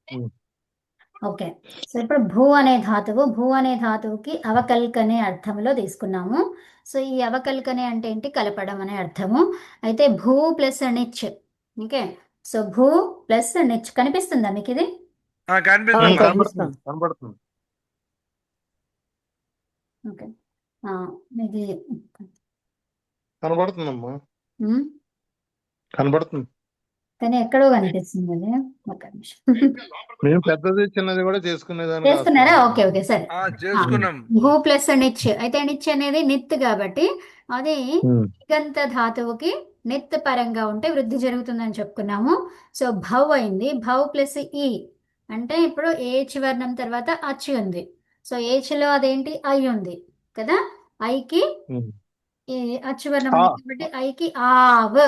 ఉమ్. Okay. So ఇప్పుడు భూ అనే ధాతువుకి అవకల్క్ అనే అర్థంలో తీసుకున్నాము. సో ఈ అవకల్క్ అంటే ఏంటి? కలపడం అనే అర్థము. అయితే భూ ప్లస్ నిచ్. ఓకే. సో భూ ప్లస్ నిచ్ కనిపిస్తుందా మీకు ఇది? కనిపిస్తుంది. కనబడుతుంది కనబడుతుంది. ఓకే. ఆ, ఇది కనబడుతుందమ్మా, ఉమ్, కనబడుతుంది. కానీ ఎక్కడో కనిపిస్తుంది అది. ఒక నిమిషం. మేము పెద్దది చిన్నది కూడా చేసుకునేదానికి చేస్తున్నారా? ఆస్కారం ఓకే ఉంది. ఓకే సరే. చేసుకున్నాం. భూ ప్లస్ నిచ్. అయితే నిచ్ అనేది నిత్ కాబట్టి అది ఉమ్. ఇగంత ధాతువుకి నిత్ పరంగా ఉంటే వృద్ధి జరుగుతుందని చెప్పుకున్నాము. సో భౌ అయింది. భౌ ప్లస్ ఈ అంటే ఇప్పుడు ఏచ్ వర్ణం తర్వాత అచ్చు ఉంది. సో ఏచ్ లో అదేంటి? ఐ ఉంది కదా. ఐకి ఉమ్. ఈ అచ్చు వర్ణం ఆ, ఉంది కాబట్టి ఐకి ఆవ్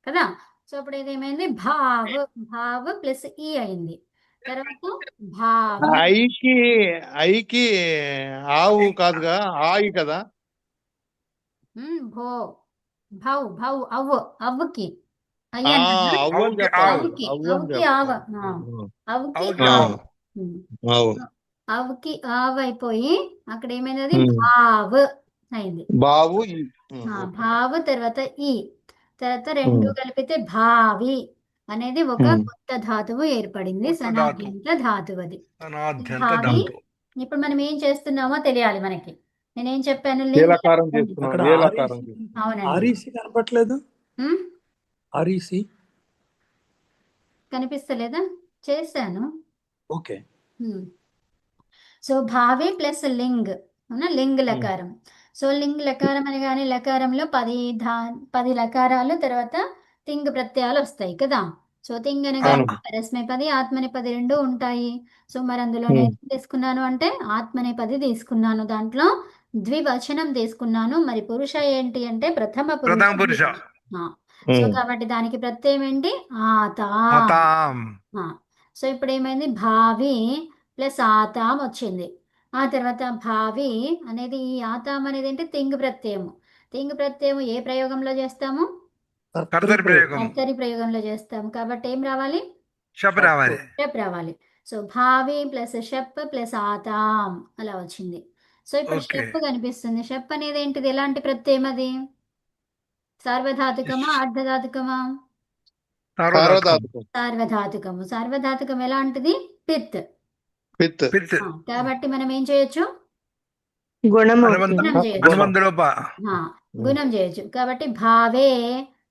కదా. సో అప్పుడు ఇదేమైంది? భావ్. భావ్ ప్లస్ ఈ అయింది. తర్వాత భావి. ఐకి ఐకి ఆవు కాదుగా, ఆయి కదా. భో భౌ భౌ అవ్వు అవ్వుకి ఆ, అయ్యన్న అవ్వు అని అవుకి చెప్పాలి, ఆవు. అవుకి అవ్వు అని అవుకి ఆవ చెప్పాలి. అవుకి అవుకి ఆవ. ఆవు. ఉమ్. అవు. అవుకి ఆవ అయిపోయి అక్కడ ఏమైంది? అది ఉమ్. భావ్ అయింది. బావు ఈ. భావ్ తర్వాత ఈ తర్వాత రెండు ఉమ్. కలిపితే భావి అనేది ఒక ఉమ్. కొత్త ధాతువు ఏర్పడింది. కొత్త ధాతు. సనాద్యంత ధాతువు అది. అనాద్యంత భావి. ధాతు. ఇప్పుడు మనం ఏం చేస్తున్నామో తెలియాలి మనకి. నేనేం చెప్పాను? లింగ్. ఏలకారం చేస్తున్నాం, అక్కడ ఏలకారం చేస్తున్నాం. అవునండి. ఆర్ఈసి కనపట్లేదు. ఉమ్, ఆర్ఈసి కనిపిస్తలేదా? చేశాను. ఓకే. సో భావి ప్లస్ లింగ్ అవునా? లింగ్ ఉమ్. లకారం. సో లింగ్ లకారం అనగానే లకారంలో 10 లకారాలు తర్వాత తింగ్ ప్రత్యయాలు వస్తాయి కదా. సో తింగ్ అనగానే అవును. పరస్మైపది ఆత్మనేపది రెండు ఉంటాయి. సో మరి అందులో నేను ఏం తీసుకున్నాను అంటే ఆత్మనేపది తీసుకున్నాను. దాంట్లో ద్వివచనం తీసుకున్నాను. మరి పురుష ఏంటి అంటే ప్రథమ ప్రథమ పురుష పురుష. ఆ, సో కాబట్టి దానికి ప్రత్యయం ఏంటి? ఆతా. మతాం. ఆ, సో ఇప్పుడు ఏమైంది? భావి ప్లస్ ఆతాం వచ్చింది. ఆ తర్వాత భావి అనేది ఈ ఆతాం అనేది ఏంటి? తింగ్ ప్రత్యయము. తింగ్ ప్రత్యయము ఏ ప్రయోగంలో చేస్తాము? కర్తరి ప్రయోగం. కర్తరి ప్రయోగంలో చేస్తాము. కాబట్టి ఏం రావాలి? షప్ రావాలి. షప్ రావాలి. సో భావి ప్లస్ షప్ ప్లస్ ఆతాం అలా వచ్చింది. సో ఇప్పుడు ఓకే. షప్ కనిపిస్తుంది. షప్ అనేది ఏంటిది? ఎలాంటి ప్రత్యయం అది? సార్వధాతుకమా అర్ధధాతుకమా? సార్వధాతుకం. సార్వధాతుకము. సార్వధాతుకం ఎలాంటిది? పిత్. పిత్. పిత్. కాబట్టి మనం ఏం చేయొచ్చు? గుణము గుణం చేయొచ్చు. అనుబంధలోప. గుణం చేయొచ్చు. కాబట్టి భావే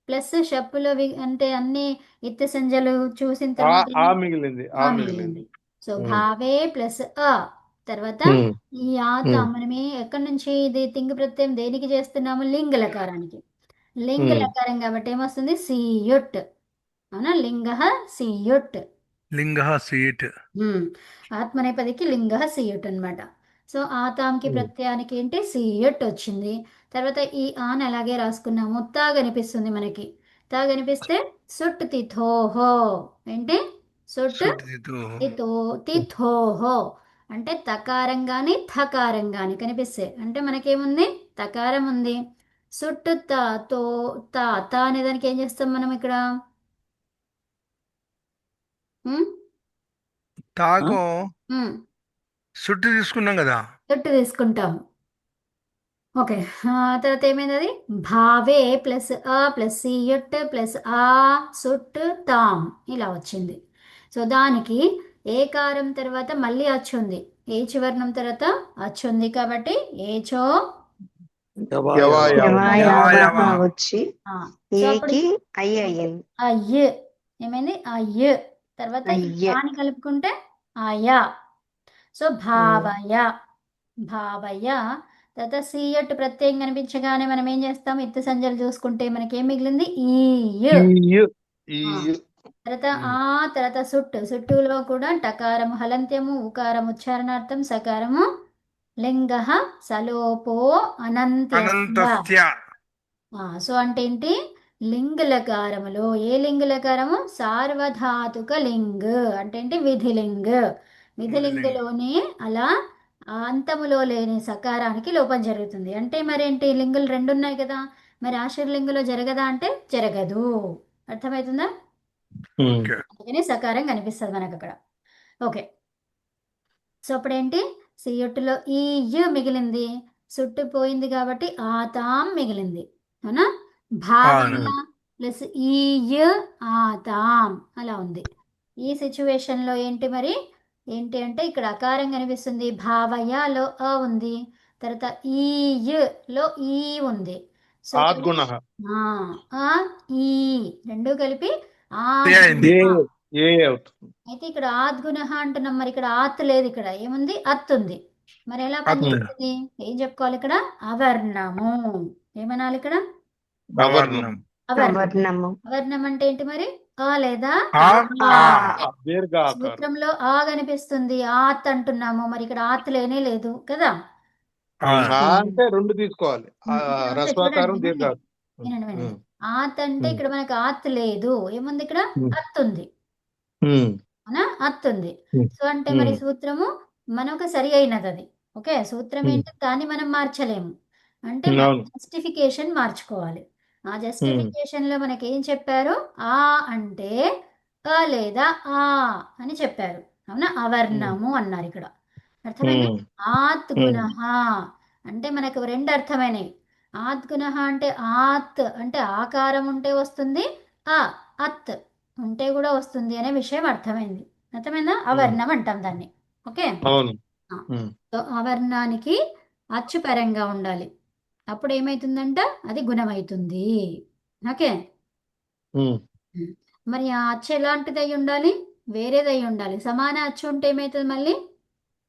ప్లస్ షప్పులో అంటే అన్ని ఇత్త సంజలు చూసిన ఆ తర్వాత మిగిలింది, ఆ ఆ మిగిలింది. మిగిలింది. సో భావే ప్లస్ అ తర్వాత ఈ ఆత మనం ఎక్కడి నుంచి ఇది తింగ ప్రత్యయం దేనికి చేస్తున్నాము? లింగ లకారానికి. లింగ లకారం కాబట్టి ఏమొస్తుంది? సియుట్. అవునా? లింగ సియుట్. లింగ సీట్. ఆత్మనేపదికి లింగ సియుట్ అన్నమాట. సో ఆతాంకి ప్రత్యయానికి ఏంటి? సియుట్ వచ్చింది. తర్వాత ఈ ఆన్ అలాగే రాసుకున్నాము. తా కనిపిస్తుంది మనకి. తా కనిపిస్తే సుట్ తిథోహో. ఏంటి? సుట్ తిథో తిథోహో అంటే తకారం గాని థకారం గాని కనిపిస్తే అంటే మనకేముంది? తకారం ఉంది. సుట్ తా తో తా తా అనే దానికి ఏం చేస్తాం మనం ఇక్కడ? ఉమ్, తాకు ఉమ్, సుట్టు తీసుకున్నాం కదా. సుట్టు తీసుకుంటాము. ఓకే. తర్వాత ఏమైంది? అది భావే ప్లస్ అ ప్లస్ సియుట్ ప్లస్ ఆ సుట్ తాం ఇలా వచ్చింది. సో దానికి ఏకారం తర్వాత మళ్ళీ అచ్చుంది. ఏచి వర్ణం తర్వాత అచ్చుంది కాబట్టి ఏచో యవాయవ వచ్చి ఆ, సో అప్పుడు ఏకి ఐ అయ్యింది. అయ్య్ ఏమైంది? అయ్య్ తర్వాత ఈ అయ్య్. ఆని కలుపుకుంటే ఆయా. సో భావయ భావయ తర్వాత సీయట్ ప్రత్యయం కనిపించగానే మనం ఏం చేస్తాం? ఎత్తు సంజలు చూసుకుంటే మనకి ఏం మిగిలింది? తర్వాత ఆ తర్వాత సుట్టులో కూడా టకారము హలంత్యము ఉకారం ఉచ్చారణార్థం సకారము లింగ సలోపో అనంత్య. సో అంటే ఏంటి? లింగులకారములో ఏ లింగులకారము? సార్వధాతుక లింగ్ అంటే ఏంటి? విధిలింగ్. విధిలింగులోనే అలా అంతములో లేని సకారానికి లోపం జరుగుతుంది. అంటే మరేంటి? లింగులు రెండు ఉన్నాయి కదా. మరి ఆశ్చర్యలింగులో జరగదా అంటే జరగదు. అర్థమవుతుందా? ఓకే. అందుకని సకారం కనిపిస్తుంది మనకు అక్కడ. ఓకే. సో అప్పుడేంటి సియుట్టులో ఈ యు మిగిలింది, సుట్టు పోయింది కాబట్టి ఆతాం మిగిలింది. అవునా? భావన ప్లస్ ఈ యు ఆతాం అలా ఉంది. ఈ సిచ్యువేషన్లో ఏంటి మరి ఏంటి అంటే ఇక్కడ అకారం కనిపిస్తుంది, భావయలో అ ఉంది, తర్వాత ఈ యులో ఈ ఉంది. సో ఆద్గుణ ఆ ఈ రెండు కలిపి ఏ అయింది. ఏ అవుతుంది. అయితే ఇక్కడ ఆద్గుణ అంటున్నాం, మరి ఇక్కడ ఆత్ లేదు, ఇక్కడ ఏముంది అత్ ఉంది. మరి ఎలా పనిచేస్తుంది? ఏం చెప్పుకోవాలి ఇక్కడ? అవర్ణము. ఏమనాలి ఇక్కడ? అవర్ణం. అవర్ణం. అవర్ణము. అవర్ణం అంటే ఏంటి మరి? ఆ లేదా ఆ, ఆ. ఆ. దీర్ఘ ఆకారం. సూత్రంలో ఆ కనిపిస్తుంది, ఆత్ అంటున్నాము, మరి ఇక్కడ ఆత్ లేనే లేదు కదా. ఆ. ఆ అంటే రెండు తీసుకోవాలి. అంటే రస్వాకారం చూడండి, దీర్ఘాకారం. వినండి. ఆత్ అంటే ఇక్కడ మనకు ఆత్ లేదు, ఏముంది ఇక్కడ? అత్ ఉంది. అవునా? అత్ ఉంది. సో అంటే మరి సూత్రము మనకు సరి అయినది అది. ఓకే, సూత్రం ఏంటి? దాన్ని మనం మార్చలేము. అంటే జస్టిఫికేషన్ మార్చుకోవాలి. ఆ జస్టిఫికేషన్ లో మనకి ఏం చెప్పారు? ఆ అంటే అ లేదా ఆ అని చెప్పారు. అవునా? అవర్ణము అన్నారు ఇక్కడ. అర్థమైంది? ఆత్ గుణః అంటే మనకు రెండు అర్థమైనవి. ఆత్ గుణః అంటే ఆత్ అంటే ఆకారం ఉంటే వస్తుంది, ఆ అత్ ఉంటే కూడా వస్తుంది అనే విషయం అర్థమైంది. అర్థమైందా? అవర్ణం అంటాం దాన్ని. ఓకే, అవును. సో అవర్ణానికి అచ్చు పరంగా ఉండాలి. అప్పుడు ఏమైతుందంట? అది గుణమవుతుంది. ఓకే, మరి ఆ అచ్చు ఎలాంటిది అయి ఉండాలి? వేరేది అయి ఉండాలి. సమాన అచ్చు ఉంటే ఏమవుతుంది?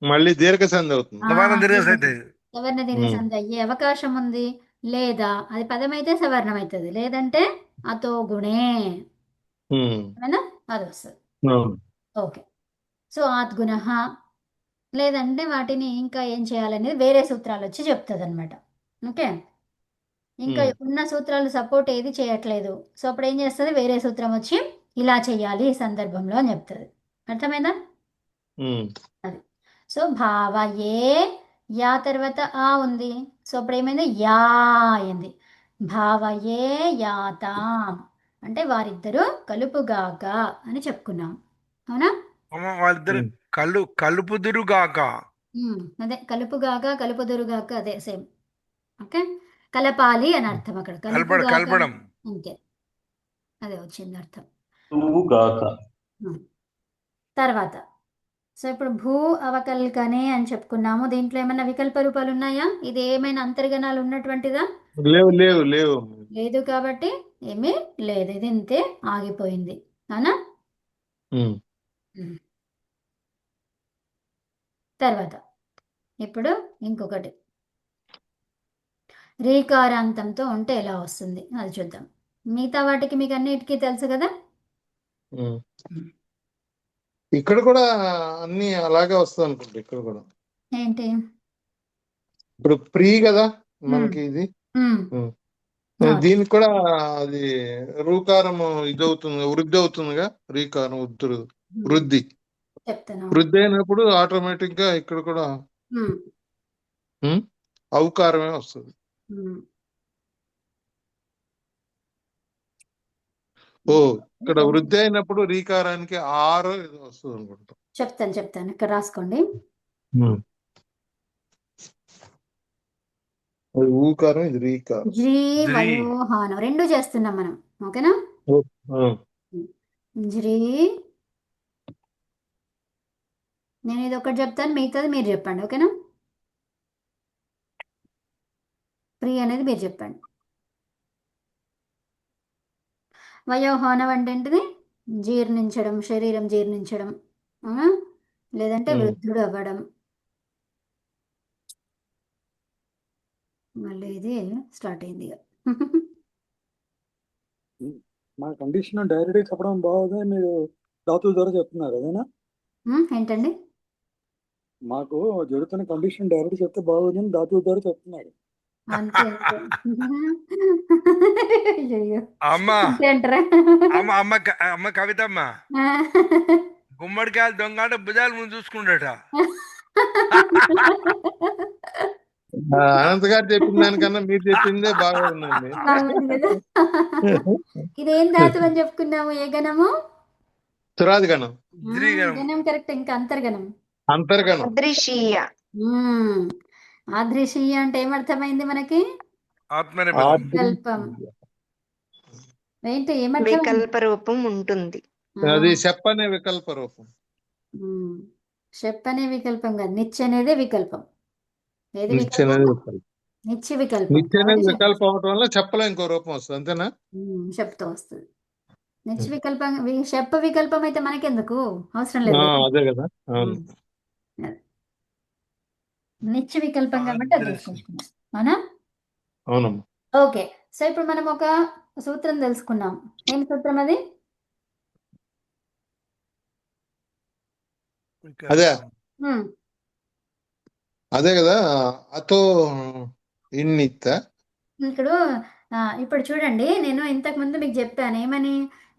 మళ్ళీ దీర్ఘ సంధి అవుతుంది. సమాన దీర్ఘ సంధి. సవర్ణ దీర్ఘ సంధి అయ్యే అవకాశం ఉంది. లేదా అది పదమైతే సవర్ణం అవుతుంది, లేదంటే అతో గుణే అది వస్తుంది. ఓకే, సో ఆద్గుణ లేదంటే వాటిని ఇంకా ఏం చేయాలనేది వేరే సూత్రాలు వచ్చి చెప్తుంది అనమాట. ఓకే, ఇంకా ఉన్న సూత్రాలు సపోర్ట్ ఏది చేయట్లేదు, సో అప్పుడు ఏం చేస్తుంది? వేరే సూత్రం వచ్చి ఇలా చెయ్యాలి ఈ సందర్భంలో అని చెప్తుంది. అర్థమైందా? అది. సో భావయే యా తర్వాత ఆ ఉంది, సో అప్పుడు ఏమైంది? యా అయింది. భావయే యాతాం అంటే వారిద్దరూ కలుపుగాక అని చెప్పుకున్నాం. అవునా? వాళ్ళిద్దరు కలుపుదురుగాక. అదే కలుపుగాక కలుపుదురుగాక అదే సేమ్. ఓకే, కలపాలి అని అర్థం అక్కడ. కలపడం. అంతే, అదే వచ్చింది అర్థం. తర్వాత సో ఇప్పుడు భూ అవకల్కనే అని చెప్పుకున్నాము. దీంట్లో ఏమైనా వికల్ప రూపాలు ఉన్నాయా? ఇది ఏమైనా అంతర్గణాలు ఉన్నటువంటిదా? లేవు లేవు లేవు. లేదు కాబట్టి ఏమీ లేదు, ఇది ఇంతే ఆగిపోయింది. అవునా? తర్వాత ఇప్పుడు ఇంకొకటి రీకారాంతంతో ఉంటే ఎలా వస్తుంది అది చూద్దాం. మిగతా వాటికి మీకు అన్నిటికీ తెలుసు కదా. ఇక్కడ కూడా అన్ని అలాగే వస్తుంది అనుకుంటా. ఇక్కడ కూడా ఏంటి? ఇప్పుడు ప్రీ కదా మనకి ఇది. దీనికి కూడా అది రూకారం ఇది అవుతుంది, వృద్ధి అవుతుందిగా. రీకారం వృద్ధి చెప్తాను. వృద్ధి అయినప్పుడు ఆటోమేటిక్ గా ఇక్కడ కూడా ఔకారమే వస్తుంది. ఓ ఇక్కడ వృద్ధి అయినప్పుడు రీకారానికి ఆరు ఇది వస్తుంది అనుకుంటా. చెప్తాను ఇక్కడ రాసుకోండి. ఊకారం ఇది రీకారం. జీ వయోహానం రెండు చేస్తున్నాం మనం. ఓకేనా? జ్రీ నేను ఇది ఒకటి చెప్తాను, మిగతాది మీరు చెప్పండి. ఓకేనా? ప్రీ అనేది మీరు చెప్పండి. వయోహానం అంటే ఏంటిది? జీర్ణించడం, శరీరం జీర్ణించడం, లేదంటే వృద్ధుడు అవ్వడం. మళ్ళీ ఇది స్టార్ట్ అయింది. మా కండిషన్ డైరెక్ట్గా చెప్పడం బాగుంది, మీరు ధాతుల ద్వారా చెప్తున్నారు అదేనా? ఏంటండి? మాకు జరుగుతున్న కండిషన్ డైరెక్ట్ చెప్తే బాగుంది అని ధాతుల ద్వారా చెప్తున్నారు. అంతే అంటారా? అమ్మ కవితమ్మ, గుమ్మడికాయలు దొంగ అంటే భుజాలు ముందు చూసుకుంటాట. అనంత్ గారు చెప్పిన దానికన్నా మీరు చెప్పిందే బాగా ఉందండి. ఇదేం ధాతువు అని చెప్పుకున్నాము? ఏ గణము? సురాదిగణం, ద్విగణం. గణం కరెక్ట్. ఇంకా అంతర్గణం. అంతర్గణం, అదృశ్యీయ మ్మ్. ఆదృశీయ అంటే ఏమర్థమైంది మనకి? ఆత్మనేపథ్యం. వికల్పం. ఏంటి ఏమర్థమైంది? వికల్ప రూపం ఉంటుంది. అది షప్ అనే వికల్ప రూపం. షెప్ అనే వికల్పం కాదు, నిత్య అనేదే వికల్పం. ఏది నిత్య అనేది వికల్పం? వికల్పం. నిత్య వికల్పం. నిత్య అనేది కాబట్టి వికల్పం అవటం వల్ల చెప్పలో ఇంకో రూపం వస్తుంది, అంతేనా? షెప్తో వస్తుంది. నిత్య వికల్పం. షెప్ వికల్పం అయితే మనకెందుకు అవసరం లేదు కదా. అదే కదా. అవును. నిత్య వికల్పం కాబట్టి అది తీసుకొచ్చుకున్నాం. అవునా? అవునమ్మా. ఓకే. సో ఇప్పుడు మనం ఒక సూత్రం తెలుసుకున్నాం. ఏం సూత్రం అది? అదే మ్మ్. అదే కదా. అతో ఇన్నిత్త. ఇప్పుడు చూడండి, నేను ఇంతకు ముందు మీకు చెప్పాను ఏమని,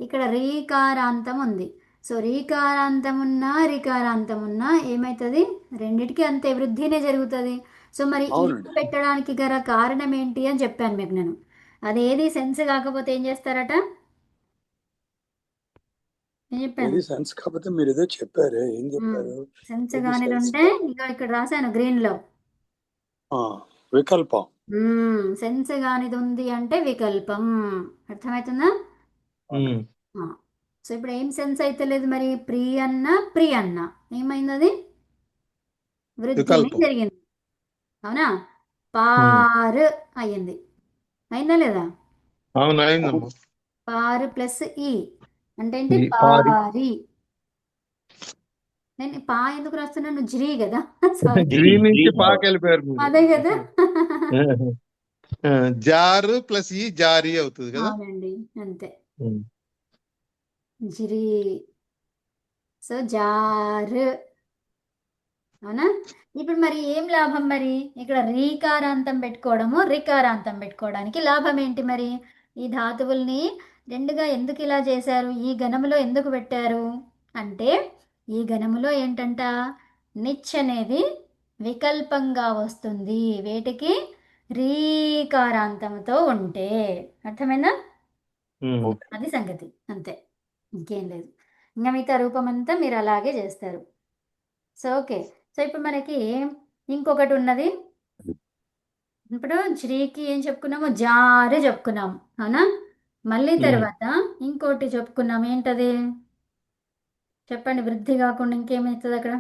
ఇక్కడ రీకారాంతం ఉంది. సో రీకారాంతం ఉన్నా రికారాంతం ఉన్నా ఏమవుతుంది? రెండిటికి అంతే వృద్ధినే జరుగుతుంది. సో మరి ఈ అవునండి. పెట్టడానికి గల కారణం ఏంటి అని చెప్పాను మీకు నేను. అదేది సెన్స్ కాకపోతే ఏం చేస్తారట? ఏం చెప్పాను? ఏది సెన్స్ కాకపోతే మీరు ఏదో చెప్పారే, ఏం చెప్పారు? సెన్స్ ఏది కానిది సెన్స్ ఉంటే ఇక ఇక్కడ రాశాను గ్రీన్ లో. వికల్పం. సెన్స్ కానిది ఉంది అంటే వికల్పం. అర్థమవుతుందా? ఉమ్. సో ఇప్పుడు ఏం సెన్స్ అయితే లేదు మరి, ప్రి అన్న ప్రి అన్న ఏమైంది? అది వృద్ధి వికల్పం. జరిగింది. అవునా? పారు అయ్యింది. అయిందా లేదా? అవును, అయిందమ్మా. పారు ప్లస్ ఈ అంటే ఏంటి? ఈ పారి. పారి. నేను పా ఎందుకు రాస్తున్నాను? జ్రీ కదా. సారీ, గ్రీ నుంచి పాకి వెళ్ళిపోయారు మీరు. అదే కదా. జారు ప్లస్ ఈ జారీ అవుతుంది కదా. అవునండి, అంతే. ఉమ్. జిరి. సో జారు. అవునా? ఇప్పుడు మరి ఏం లాభం మరి ఇక్కడ రీకారాంతం పెట్టుకోవడము రికారాంతం పెట్టుకోవడానికి లాభం ఏంటి మరి? ఈ ధాతువుల్ని రెండుగా ఎందుకు ఇలా చేశారు? ఈ గణములో ఎందుకు పెట్టారు అంటే, ఈ గణములో ఏంటంట, నిచ్ అనేది వికల్పంగా వస్తుంది వేటికి? రీకారాంతంతో ఉంటే. అర్థమైందా? ఉమ్. అది సంగతి, అంతే, ఇంకేం లేదు. ఇంకా మిగతా రూపం అంతా మీరు అలాగే చేస్తారు. So okay. సో ఇప్పుడు మనకి ఇంకొకటి ఉన్నది. ఇప్పుడు జ్రీకి ఏం చెప్పుకున్నాము? జారు చెప్పుకున్నాము, అవునా? మళ్ళీ తర్వాత ఇంకోటి చెప్పుకున్నాం. ఏంటది చెప్పండి? వృద్ధి కాకుండా ఇంకేమవుతుంది అక్కడ?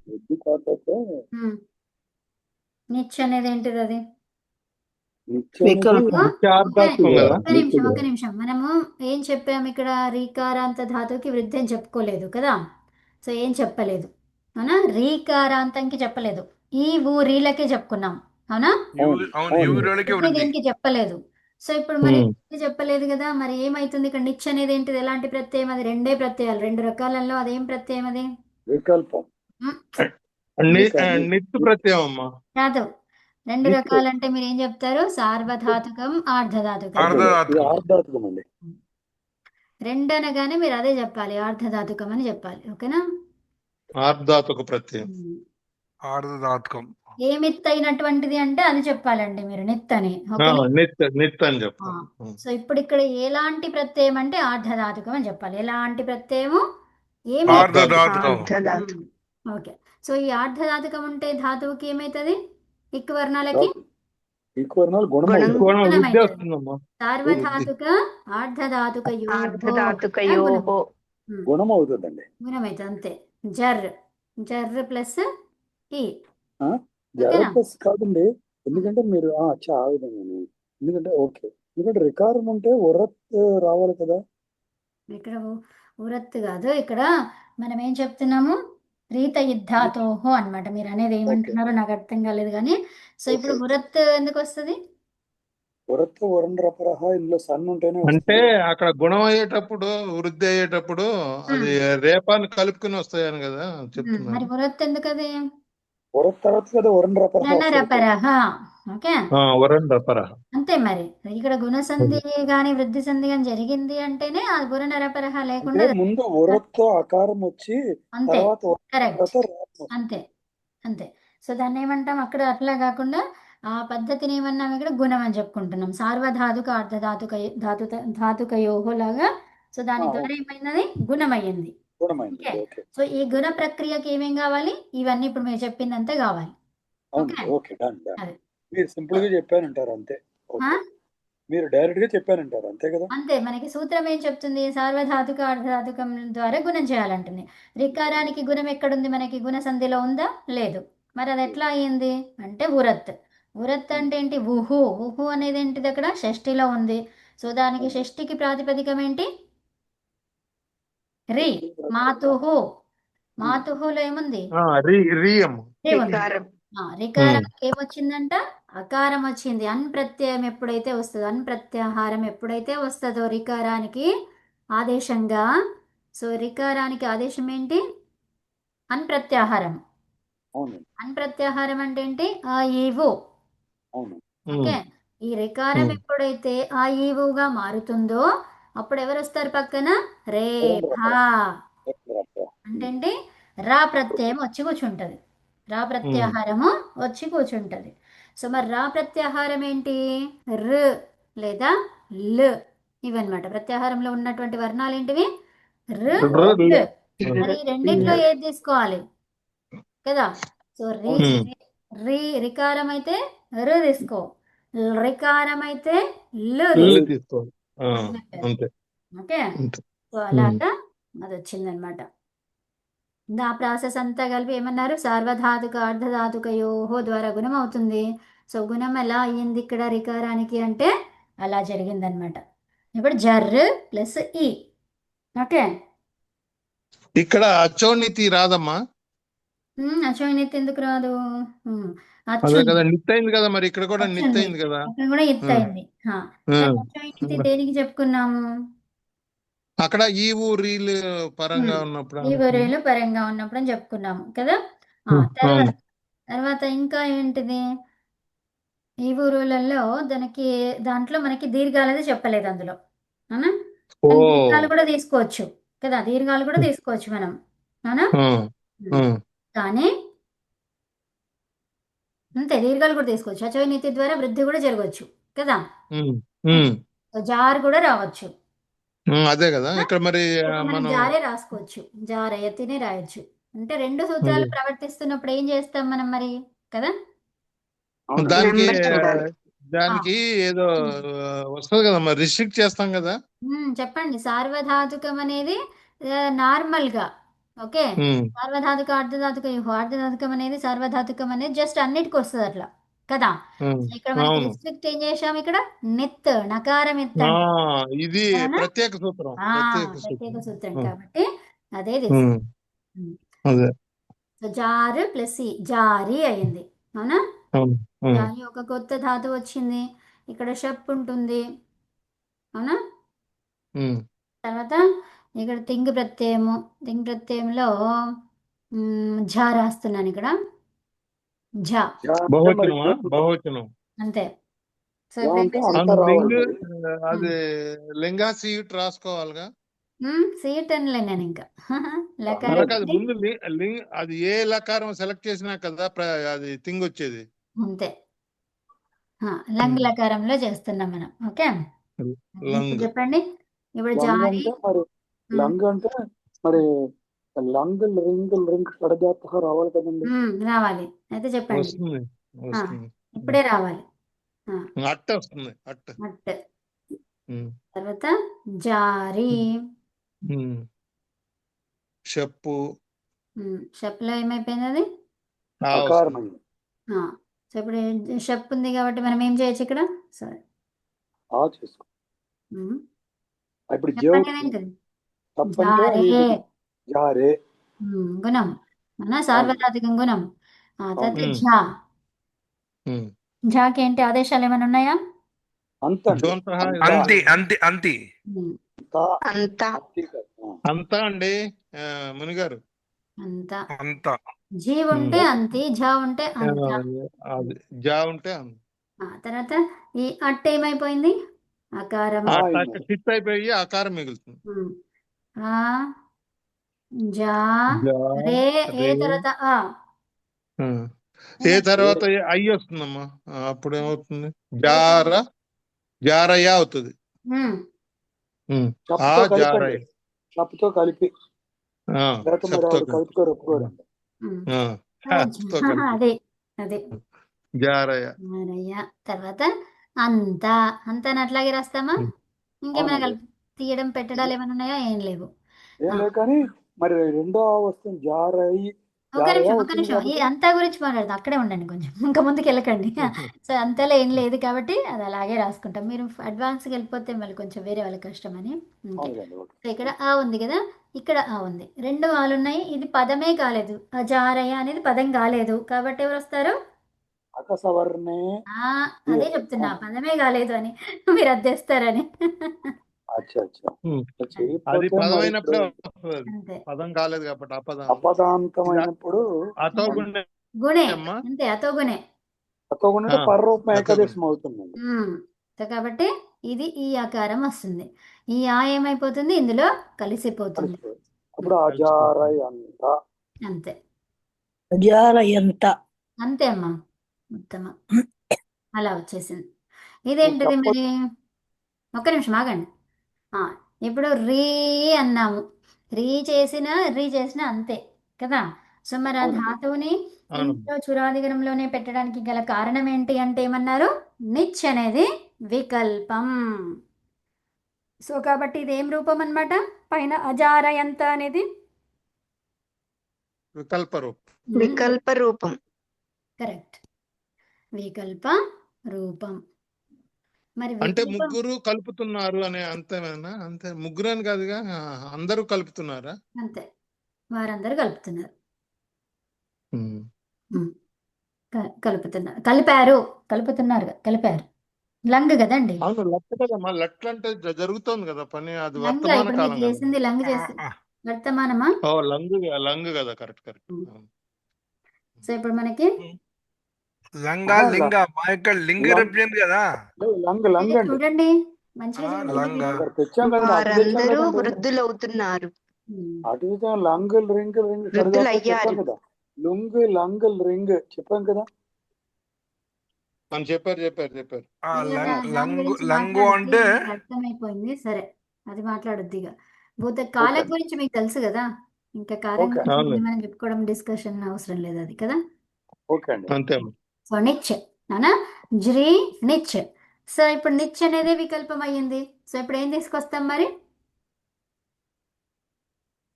వృద్ధి కాకపోతే నిచ్ అనేది ఏంటిది? అది నిత్య అనేది వికల్పం. నిత్యార్థాత్మకం కదా. ఒక నిమిషం. మనము ఏం చెప్పాము ఇక్కడ? రీకారాంత ధాతువుకి వృద్ధి అని చెప్పుకోలేదు కదా. సో ఏం చెప్పలేదు, అవునా? రీకారాంతంకి చెప్పలేదు. ఈ ఊరీలకే చెప్పుకున్నాం, అవునా? అవును, ఈ ఊరిలోకి వృద్ధి. దీనికి చెప్పలేదు. సో ఇప్పుడు మరి ఇది చెప్పలేదు కదా, మరి ఏమైతుంది ఇక్కడ? నిచ్ అనేది ఏంటిది? ఎలాంటి ప్రత్యయం? అది రెండే ప్రత్యయాలు, రెండు రకాలలో. అదేం ప్రత్యయం అది? వికల్పం. ఉమ్, నిత్తు ప్రత్యయం అమ్మా. కాదు. రెండు నిత్య. రకాలంటే మీరు ఏం చెప్తారు? సార్వధాతుకం, ఆర్ధధాతుకం. ఇది ఆర్ధధాతుకం. ఆర్ధాతుకం అండి. రెండు అనగానే మీరు అదే చెప్పాలి, ఆర్ధధాతుకం అని చెప్పాలి. ఓకేనా? ఆర్ధాతుక ప్రత్యయం. ఆర్ధధాతుకం. ఏ మిత్ అయినటువంటిది అంటే అది చెప్పాలండి మీరు, నిత్ అని. ఓకేనా? నిత్ అని చెప్పాలి. సో ఇప్పుడు ఇక్కడ ఎలాంటి ప్రత్యయం అంటే ఆర్ధధాతుకం అని చెప్పాలి. ఎలాంటి ప్రత్యయము? ఏమి? ఆర్ధధాతుకం. అర్ధధాతు. ఓకే. సో ఈ ఆర్ధధాతుకం ఉంటే ధాతువుకి ఏమైతుంది? ఇక్కు వర్ణాలకి ఈక్వర్ణాలు గుణం గుణం. అవుతుంది. కోణం గుణం వృద్ధి అవుతుంది. వస్తుందమ్మా. సార్వధాతుక ఆర్ధధాతుకయోః అర్ధధాతుకయోః గుణం అవుతుందండి. గుణం అవుతుంది, అంతే. జర్ ప్లస్ ఈ. జరగస్ కాదండి. ఎందుకంటే మీరు ఆ విధంగా. ఎందుకంటే ఓకే. ఎందుకంటే రికారం ఉంటే ఉరత్ రావాలి కదా. ఇక్కడ ఉరత్తు కాదు, ఇక్కడ మనం ఏం చెప్తున్నాము? రీత యుద్ధాతోహో అన్నమాట. మీరు అనేది ఏమంటున్నారో నాకు అర్థం కాలేదు కానీ. సో ఇప్పుడు ఉరత్ ఎందుకు వస్తుంది? ఉరత్ వరుణరపరహ ఇందులో సన్ ఉంటేనే అంటే వస్తుంది. అక్కడ గుణం అయ్యేటప్పుడు, వృద్ధి అయ్యేటప్పుడు అది రేపాన్ని కలుపుకుని వస్తాయని కదా మరి చెప్తున్నారు. ఉరత్ ఎందుకు అది? ఉరత్ తర్వాత కదా వరుణరపరహ వస్తుంది. రణరపరహ. ఓకే, వరం రపర. అంతే. మరి ఇక్కడ గుణసంధి గాని వృద్ధి సంధి గాని జరిగింది అంటేనే ఆ గుణనరపరహ లేకుండా అంటే ముందు ఉరత్ అకారం వచ్చి అంతే. తర్వాత కరెక్ట్, తర్వాత రాపం వస్తుంది. అంతే. సో దాన్ని ఏమంటాం అక్కడ? అట్లా కాకుండా ఆ పద్ధతిని ఏమన్నాం? ఇక్కడ గుణం అని చెప్పుకుంటున్నాం. సార్వధాతుక ఆర్ధధాతుకయోహో లాగా సో దాని ఆ, ద్వారా ఏమైంది గుణమయ్యింది. గుణమైంది. ఓకే. ఓకే సో ఈ గుణ ప్రక్రియకి ఏమేం కావాలి? ఇవన్నీ ఇప్పుడు మీరు చెప్పిందంతా కావాలి. అవును. ఓకే. Okay done done. అదే మీరు సింపుల్ గా చెప్పానంటారు అంతే. ఆ? ఓకే మీరు డైరెక్ట్ గా చెప్పానంటారు అంతే కదా. అంతే, మనకి సూత్రం ఏం చెప్తుంది? సార్వధాతుక అర్ధధాతుకం ద్వారా గుణం చేయాలంటుంది. రికారానికి గుణం ఎక్కడుంది? మనకి గుణ సంధిలో ఉందా? లేదు. మరి అది ఎట్లా అయ్యింది అంటే ఉరత్. ఉరత్ అంటే ఏంటి? ఊహు. ఊహు అనేది ఏంటిది? అక్కడ షష్ఠిలో ఉంది. సో దానికి షష్ఠికి ప్రాతిపదికం ఏంటి? రి. మాతుహు. మాతుహులో ఏముంది? రీ అమ్మ. రి ఉంది. వికారం. రికారానికి ఏమొచ్చిందంట? అకారం వచ్చింది. అన్ ప్రత్యయం ఎప్పుడైతే వస్తుందో, అన్ ప్రత్యాహారం ఎప్పుడైతే వస్తుందో రికారానికి ఆదేశంగా, సో రికారానికి ఆదేశం ఏంటి? అన్ ప్రత్యాహారం. అవును అన్ ప్రత్యాహారం అంటే ఏంటి? ఆ ఈవు. అవును ఓకే. ఈ రికారం ఎప్పుడైతే ఆ ఈవుగా మారుతుందో అప్పుడు ఎవరు వస్తారు పక్కన? రే భా. అంటే ఏంటి? రా ప్రత్యయం వచ్చి కూర్చుంటది. రా ప్రత్యాహారము వచ్చి కూర్చుంటది. సో మరి రా ప్రత్యాహారం ఏంటి? ర్ లేదా ల్. ఇవన్నమాట ప్రత్యాహారంలో ఉన్నటువంటి వర్ణాలు ఏంటివి? ర్, ల్. మరి ఈ రెండిట్లో ఏది తీసుకోవాలి కదా? సో రీ రీ రికారం అయితే రు తీసుకో, రికారం అయితే లు తీసుకో. తీసుకోవాలి. అంతే ఓకే. అంతే. సో అలాగా అది వచ్చిందనమాట. ఆ ప్రాసెస్ అంతా కలిపి ఏమన్నారు? సార్వధాతుక అర్ధధాతుకయోహో ద్వారా గుణం అవుతుంది. సో గుణం ఎలా అయ్యింది ఇక్కడ రికారానికి అంటే అలా జరిగిందనమాట. ఇప్పుడు జర్రు ప్లస్ ఈ. ఓకే. ఇక్కడ అచోనితి రాదమ్మా. అశ్వనిత్ ఎందుకు రాదు? అదే అచ్చుంది. కదా, నిత్ అయింది కదా, మరి ఇక్కడ కూడా నిత్ అచ్చుంది. అయింది కదా. అక్కడ కూడా ఎత్తయింది. కానీ అశ్వనితి దేనికి చెప్పుకున్నాము? అక్కడ ఈ రీల్ పరంగా ఉన్నప్పుడు ఈ వరేలు పరంగా ఉన్నప్పుడు అని చెప్పుకున్నాము కదా. తర్వాత ఇంకా ఏంటిది? ఈ ఊరులలో దాంట్లో మనకి దీర్ఘాలది చెప్పలేదు అందులో. అవునా? కానీ దీర్ఘాలు కూడా తీసుకోవచ్చు కదా, దీర్ఘాలు కూడా తీసుకోవచ్చు మనం. అవునా? కానీ అంతే, దీర్ఘాలు కూడా తీసుకోవచ్చు. అచోనితి ద్వారా వృద్ధి కూడా జరగవచ్చు కదా. జార్ కూడా రావచ్చు. అదే కదా ఇక్కడ మరి మనం జారే రాసుకోవచ్చు, జారయతినే రాయొచ్చు. అంటే రెండు సూత్రాలు ప్రవర్తిస్తున్నప్పుడు ఏం చేస్తాం మనం మరి కదా. దానికి నెంబర్ చూడాలి. దానికి ఏదో వస్తుంది కదా, మరి రిస్ట్రిక్ట్ చేస్తాం కదా. చెప్పండి. సార్వధాతుకం అనేది నార్మల్ గా ఓకే. సార్వధాతుక అర్ధధాతుక అర్ధధాతుకం అనేది సార్వధాతుకం అనేది జస్ట్ అన్నిటికి వస్తుంది అట్లా కదా. ఇక్కడ మనకి రిస్ట్రిక్ట్ ఏం చేసాం? ఇక్కడ నిత్ నకారం ఎత్ ఇది ప్రత్యేక సూత్రం. ప్రత్యేక సూత్రం కాబట్టి అదే అదే సో జార్ ప్లస్ ఈ జారీ అయింది. అవునా? జారీ ఒక కొత్త ధాతు వచ్చింది. ఇక్కడ షప్ ఉంటుంది. అవునా? తర్వాత ఇక్కడ తింగ్ ప్రత్యయము. తింగ్ ప్రత్యయంలో ఝ రాస్తున్నాను ఇక్కడ. ఝ బహువచనం అంతే. సో అది లింగా సీట్ రాసుకోవాలిగా. సీట్ అనలే నేను ఇంకా ముందు అది ఏ లకారం సెలెక్ట్ చేసినా కదా అది తింగ్ వచ్చేది. అంతే. లంగ్ లకారంలో చేస్తున్నాం మనం. ఓకే. చెప్పండి ఇప్పుడు జారీ. లంగ్ అంటే మరి లంగ్ రింగ్ షడజాత రావాలి కదండి. రావాలి. అయితే చెప్పండి. ఇప్పుడే రావాలి. అట్ట వస్తుంది. అట్ట తర్వాత జారీ. షప్పు. షప్లో ఏమైపోయింది? అది సో ఇప్పుడు షప్ ఉంది కాబట్టి మనం ఏం చేయొచ్చు ఇక్కడ? సరే గుణం అన్న సార్వధాతుకం గుణం. తర్వాత ఝాకి ఏంటి ఆదేశాలు ఏమైనా ఉన్నాయా? అంతా అండి మునిగారు. అంతా జీ ఉంటే అంతి, ఝా ఉంటే జా ఉంటే. తర్వాత ఈ అట్ట ఏమైపోయింది? అకారం అయిపోయి ఆకారం మిగులుతుంది. జా రే ఏ తర్వాత ఏ తర్వాత అయ్యి వస్తుందమ్మా. అప్పుడు ఏమవుతుంది? జారయ్య అవుతుంది. ఉమ్. ఆ షప్తో కలిపండి, జారయ షప్తో కలిపి. ఆ, లేకపోతే మీరు శబ్తో ఆవిడ కలిపి కలుపుకోరు ఒప్పుకోరండి. ఉమ్. ఆ, శబ్తో కలిపి అదే అదే జారయ మారయ్య. తర్వాత అంత అంతని అట్లాగే రాస్తామా? ఉమ్. ఇంకేమైనా అవునండి. కలిపి తీయడం పెట్టడాలు ఏమైనా ఉన్నాయా? ఏం లేవు. ఏం ఆ, లేదు, కానీ మరి రెండో వస్తుంది జారయి, ఒక జారయ నిమిషం ఒక వచ్చింది నిమిషం ఈ కాబట్టి అంతా గురించి మాట్లాడదాం, అక్కడే ఉండండి కొంచెం, ఇంకా ముందుకు వెళ్ళకండి. సో అంతలో ఏం లేదు కాబట్టి అది అలాగే రాసుకుంటాం. మీరు అడ్వాన్స్కి వెళ్ళిపోతే మళ్ళీ కొంచెం వేరే వాళ్ళకి కష్టమని. ఓకే. అవునండి. ఓకే. సో ఇక్కడ ఆ ఉంది కదా, ఇక్కడ ఆ ఉంది, రెండు ఆలు ఉన్నాయి. ఇది పదమే కాలేదు, ఆ జారయ్య అనేది పదం కాలేదు కాబట్టి ఎవరు వస్తారు? అకసవర్ణే ఆ, అదే చెప్తున్నా, పదమే కాలేదు అని మీరు అద్దేస్తారని. అచ్చా అచ్చా. ఉమ్. అది చేయకపోతే మరి ఇప్పుడు పదమైనప్పుడే వస్తుంది అది. అంతే, పదం కాలేదు కాబట్టి అపదం. అపదాంతమైనప్పుడు అతో గుండె గుణే, అమ్మా. అంతే అతో గుణే. తప్పకుండా ఆ, పరరూపం అతో గుండె. ఏకదేశం అవుతుందండి. సో కాబట్టి ఇది ఈ ఆకారం వస్తుంది. ఈ ఆ ఏమైపోతుంది? ఇందులో కలిసిపోతుంది. కలిసిపోయి అప్పుడు కలిసిపోతుంది. అజారయంత. అంతే అజారయంత. అంతే అమ్మా, ఉత్తమ. అలా వచ్చేసింది. ఇదేంటిది చెప్ప మరి? ఒక్క నిమిషం ఆగండి. ఆ, ఇప్పుడు రీ అన్నాము, రీ చేసిన అంతే కదా. సో మరి ఆ అవునండి. ధాతువుని అవును. ఇంట్లో చురాదిగరంలోనే పెట్టడానికి గల కారణం ఏంటి అంటే ఏమన్నారు? నిచ్ అనేది వికల్పం. సో కాబట్టి ఇది ఏం రూపం అన్నమాట? పైన అజారయంత అనేది వికల్ప రూపం. వికల్ప రూపం. కరెక్ట్, వికల్ప రూపం. మరి అంటే వికల్పం ముగ్గురు కలుపుతున్నారు అనే అంతేనా? అంతే, ముగ్గురు అని కాదుగా, అందరూ కలుపుతున్నారా? అంతే, వారందరూ కలుపుతున్నారు. ఉమ్. ఉమ్, కలుపుతున్నారు, కలిపారు. లంగ్ కదండి, అవును, లట్ కదమ్మా. లట్లు అంటే జరుగుతోంది కదా పని, అది లంగ్. వర్తమాన ఇప్పుడు కాలం మీరు కదా. చేసింది లంగ్ చేసి వర్తమానమా? ఓ, లంగ్ లంగ్ కదా. Correct correct. సో ఇప్పుడు మనకి లంగా ఆహా, లింగ మా ఇక్కడ లింగ లంగ్ రెప్రజెంట్ కదా. లంగ్ లంగ్ అయితే అండి. చూడండి, మంచిగా చూడండి లంగా మీరు. ఇక్కడ తెచ్చాం కదండి, అటు తెచ్చాం వారందరూ కదండి. వృద్ధులవుతున్నారు. అటు తెచ్చాం లంగ్ రింగ్ రింగ్ కడిదాకా వృద్ధులయ్యారు. చెప్పాం కదా. లుంగ్ లంగ్ రింగ్ చెప్పాం కదా. అని చెప్పారు. ఆ, ఇక దాని లంగు గురించి లంగు మాట్లాడితే అంటే నాకు అర్థమైపోయింది. సరే, అది మాట్లాడొద్దు ఇక. భూతకాలం ఓకే గురించి మీకు తెలుసు కదా, ఇంకా కాలం ఓకే గురించి అవును, మనం చెప్పుకోవడం డిస్కషన్ అవసరం లేదు, అది కదా. ఓకే అండి. అంతే. సో నిచ్ అవునా, జ్రీ నిచ్. సో ఇప్పుడు నిచ్ అనేది వికల్పం అయ్యింది. సో ఇప్పుడు ఏం తీసుకొస్తాం మరి?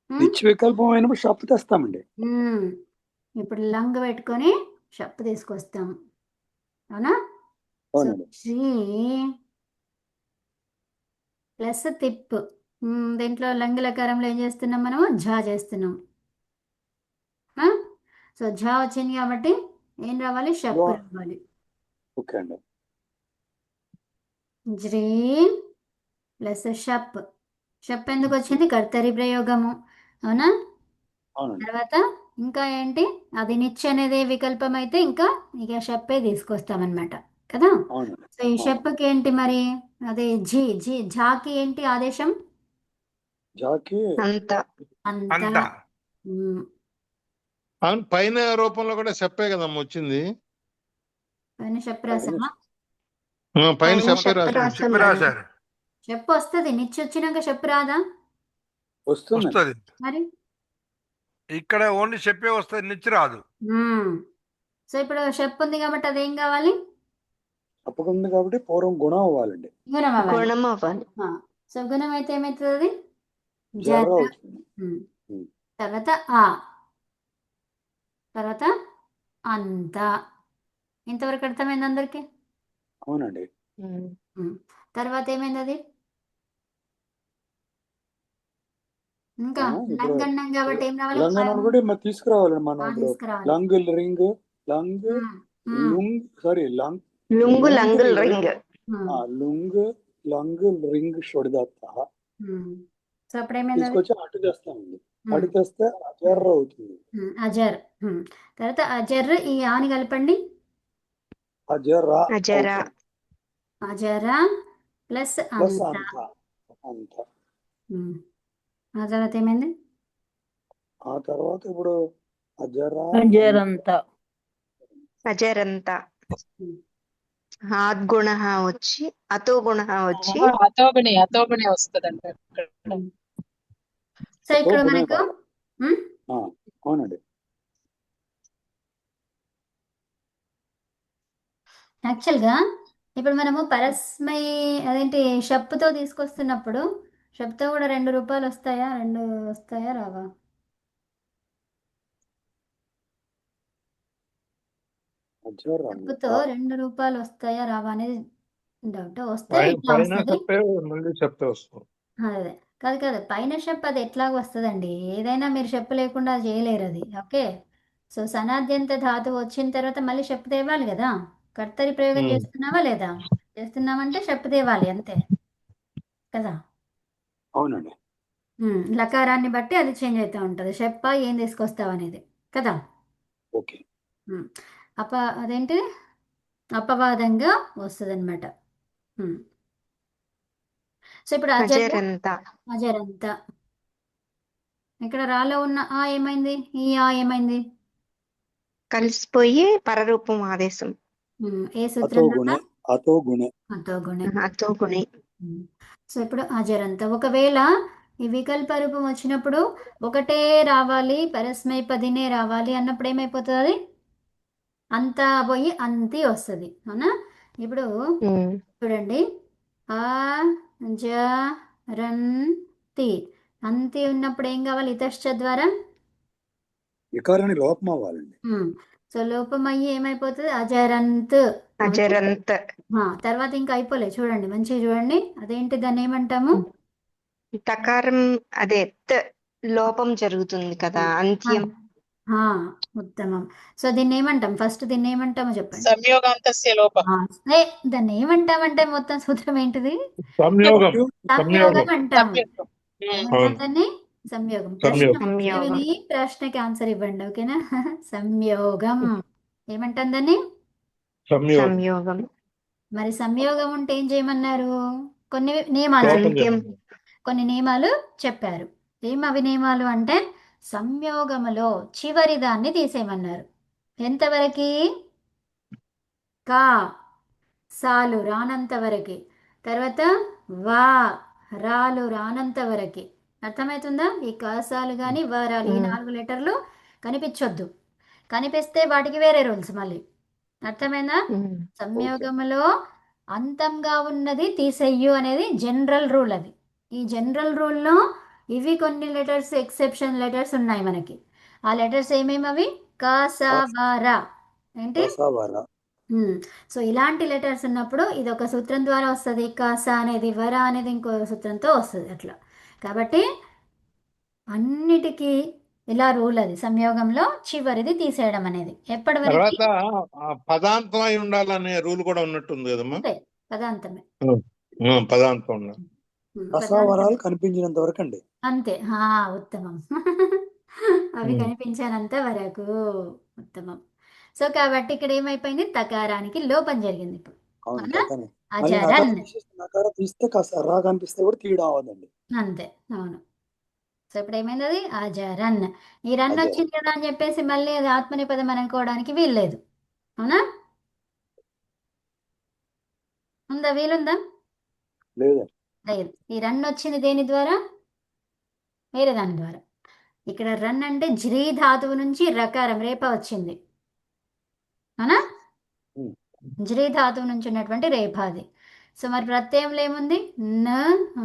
నిత్య వికల్పం అయినప్పుడు షప్ తెస్తామండి. ఇప్పుడు లంగ్ పెట్టుకొని షప్ తీసుకొస్తాం, అవునా. సో అవునండి. జ్రీ ప్లస్ తిప్. దీంట్లో లంగ్ లకారంలో ఏం చేస్తున్నాం మనము? ఝా చేస్తున్నాం. సో ఝా వచ్చింది కాబట్టి ఏం రావాలి? షప్ రావాలి. ఓకే అండి. జ్రీ ప్లస్ షప్. షప్ ఎందుకు వచ్చింది? కర్తరి ప్రయోగము, అవునా. అవునండి. తర్వాత ఇంకా ఏంటి? అది నిచ్ అనేది వికల్పం అయితే ఇంకా ఇక షప్పే తీసుకొస్తామన్నమాట కదా. అవునండి. సో ఈ షప్కి ఏంటి మరి? అదే ఝాకి ఏంటి ఆదేశం? జాకి అంత. అంత. అంత. ఉమ్, అవును, పైన రూపంలో కూడా చెప్పే కదమ్మా వచ్చింది. పైన షప్ రాసామా? పైన పైన చెప్పే షప్ రాశారు. రాసాం చెప్పి నాన్న. రాశారు. షప్ వస్తుంది, నిచ్ వచ్చినాక షప్ రాదా వస్తుందండి. వస్తుంది. మరి? ఇక్కడ ఓన్లీ చెప్పే వస్తుంది, నిచ్చి రాదు. సో ఇప్పుడు షప్ ఉంది కాబట్టి అదేం కావాలి? తప్పకుండా కాబట్టి పూర్వం గుణం అవ్వాలండి. గుణం అవ్వాలి. గుణం అవ్వాలి. సో గుణం అయితే ఏమవుతుంది? అది జర్ర జర్ర. అవుతుంది. తర్వాత ఆ, తర్వాత అంత. ఇంతవరకు అర్థమైంది అందరికి? అవునండి. తర్వాత ఏమైంది అది? ఇంకా ఇప్పుడు లంగ్ అన్నాం కాబట్టి ఏం రావాలి? లంగనాలు కూడా మరి తీసుకురావాలండి మనం. ఇప్పుడు తీసుకురావాలి. Lung ring lung lung sorry lung lung లంగుల్ రింగ్. లుంగ్ లంగ్ రింగ్ షొడిదత్త సో అప్పుడు ఏమైంది? తీసుకొచ్చి అటు తెస్తామండి. అటు తెస్తే అజర్ర అవుతుంది. అజర్. తర్వాత అజర్, ఈ ఆని కలపండి. అజర్ర అజర. అజర ప్లస్ ప్లస్ అంత. అంత. ఆ తర్వాత ఏమైంది? ఆ తర్వాత ఇప్పుడు అజర్ర అజరంత. అజరంత. ఆద్గుణ వచ్చి అతో గుణ వచ్చి అతోగుణి వస్తుందండి అక్కడ. సో ఇక్కడ అతో గుణే మనకు కావాలి. ఉమ్, ఆ, అవునండి. యాక్చువల్గా ఇప్పుడు మనము పరస్మై అదేంటి షప్పుతో తీసుకొస్తున్నప్పుడు షప్పుతో కూడా 2 రూపాయలు వస్తాయా, 2 వస్తాయా రావా? మధ్యలో రాండి. షప్పుతో 2 రూపాయలు వస్తాయా రావా అనేది డౌట్. వస్తే పైన ఇట్లా పైన వస్తుంది. చెప్తే మళ్ళీ చెప్తే వస్తుంది. అదే కాదు కాదు, పైన షప్ అది ఎట్లాగో వస్తుందండి. ఏదైనా మీరు షప్పు లేకుండా అది చేయలేరు అది. ఓకే. సో సనాద్యంత ధాతువు వచ్చిన తర్వాత మళ్ళీ షప్పు తేవాలి కదా. కర్తరి ప్రయోగం ఉమ్. చేస్తున్నావా లేదా? చేస్తున్నామంటే షప్పు తేవాలి అంతే కదా. అవునండి. లకారాన్ని బట్టి అది చేంజ్ అవుతూ ఉంటుంది. షప్ప ఏం తీసుకొస్తావు అనేది కదా. ఓకే. ఉమ్. అదేంటి అపవాదంగా వస్తుంది అనమాట. సో ఇప్పుడు అజరంత అజరంతా ఇక్కడ రాలో ఉన్న ఆ ఏమైంది, ఈ ఆ ఏమైంది? కలిసిపోయి పరరూపం ఆదేశం ఏ అతో సూత్రం గుణే అతో గుణే. అతో గుణే. అతో గుణి సో ఇప్పుడు అజరంత ఒకవేళ ఈ వికల్ప రూపం వచ్చినప్పుడు ఒకటే రావాలి, పరస్మైపదినే రావాలి అన్నప్పుడు ఏమైపోతుంది? అది అంతా పోయి అంతి వస్తుంది. అవునా? ఇప్పుడు చూడండి, ఆ జ రన్ తి అంతి ఉన్నప్పుడు ఏం కావాలి? ఇతశ్చ ద్వారా వికారాన్ని లోపం అవ్వాలండి. సో లోపం అయ్యి ఏమైపోతుంది? అజరంత్. అజరంత తర్వాత ఇంకా అయిపోలే, చూడండి మంచిగా చూడండి. అదేంటి, దాన్ని ఏమంటాము? తకారం అదే లోపం జరుగుతుంది కదా, అంత్యం. ఉత్తమం. సో దీన్ని ఏమంటాం? ఫస్ట్ దీన్ని ఏమంటామో చెప్పండి. సంయోగాంతస్య లోప. దాన్ని ఏమంటామంటే మొత్తం సూత్రం ఏంటిది? సంయోగం. సంయోగం అంటాము. సంయోగం. ఏమంటాం దాన్ని? సంయోగం. సంయోగం. సంయోగం. ఈ ప్రశ్నకి ఆన్సర్ ఇవ్వండి, ఓకేనా? సంయోగం ఏమంటాం దాన్ని? సంయోగం. సంయోగం మరి సంయోగం ఉంటే ఏం చేయమన్నారు? కొన్ని నియమాలు లోపం అంత్యం. కొన్ని నియమాలు చెప్పారు. ఏం అవి నియమాలు అంటే, సంయోగములో చివరి దాన్ని తీసేయమన్నారు. ఎంతవరకు? కా సాలు రానంత వరకు. తర్వాత వా రాలు రానంత వరకు. అర్థమవుతుందా? ఈ కాసాలు కానీ వారాలు ఈ 4 లెటర్లు కనిపించొద్దు. కనిపిస్తే వాటికి వేరే రూల్స్ మళ్ళీ. అర్థమైందా? సంయోగములో అంతంగా ఉన్నది తీసేయు అనేది జనరల్ రూల్. అది ఈ జనరల్ రూల్లో ఇవి కొన్ని లెటర్స్ ఎక్సెప్షన్ లెటర్స్ ఉన్నాయి మనకి. ఆ లెటర్స్ ఏమేమి? అవి కాసావారా ఏంటి? రసావార. సో ఇలాంటి లెటర్స్ ఉన్నప్పుడు ఇది ఒక సూత్రం ద్వారా వస్తుంది. కాసా అనేది, వర అనేది ఇంకో సూత్రంతో వస్తుంది అట్లా. కాబట్టి అన్నిటికీ ఇలా రూల్. అది సంయోగంలో చివరిది తీసేయడం అనేది. ఎప్పటి వరకు? తర్వాత పదాంతం అయి ఉండాలనే రూల్ కూడా ఉన్నట్టుంది కదమ్మా. అంతే, పదాంతమే. పదాంతం ఉండాలి. రసావరాలు కనిపించినంత వరకు అండి. అంతే. ఉత్తమం. అవి కనిపించినంత వరకు ఉత్తమం. సో కాబట్టి ఇక్కడ ఏమైపోయింది? తకారానికి లోపం జరిగింది. ఇప్పుడు అవును. అవునా? తకానే. మళ్ళీ అజరన్. నకారం తీస్తే కాస్త రా కనిపిస్తే కూడా తీయడం అవ్వదండి. అంతే. అవును. సో ఇప్పుడు ఏమైంది? అది అజరన్. ఈ రన్ అజరన్. వచ్చింది కదా అని చెప్పేసి మళ్ళీ అది ఆత్మనేపదం అనుకోవడానికి వీల్లేదు. అవునా? ఉందా? వీలుందా? లేదండి. లేదు. ఈ రన్ వచ్చింది దేని ద్వారా? వేరే దాని ద్వారా. ఇక్కడ రన్ అంటే జ్రీ ధాతువు నుంచి రకారం రేప వచ్చింది. అవునా? జ్రీ ధాతువు నుంచి ఉన్నటువంటి రేప అది. సో మరి ప్రత్యయంలో ఏముంది? న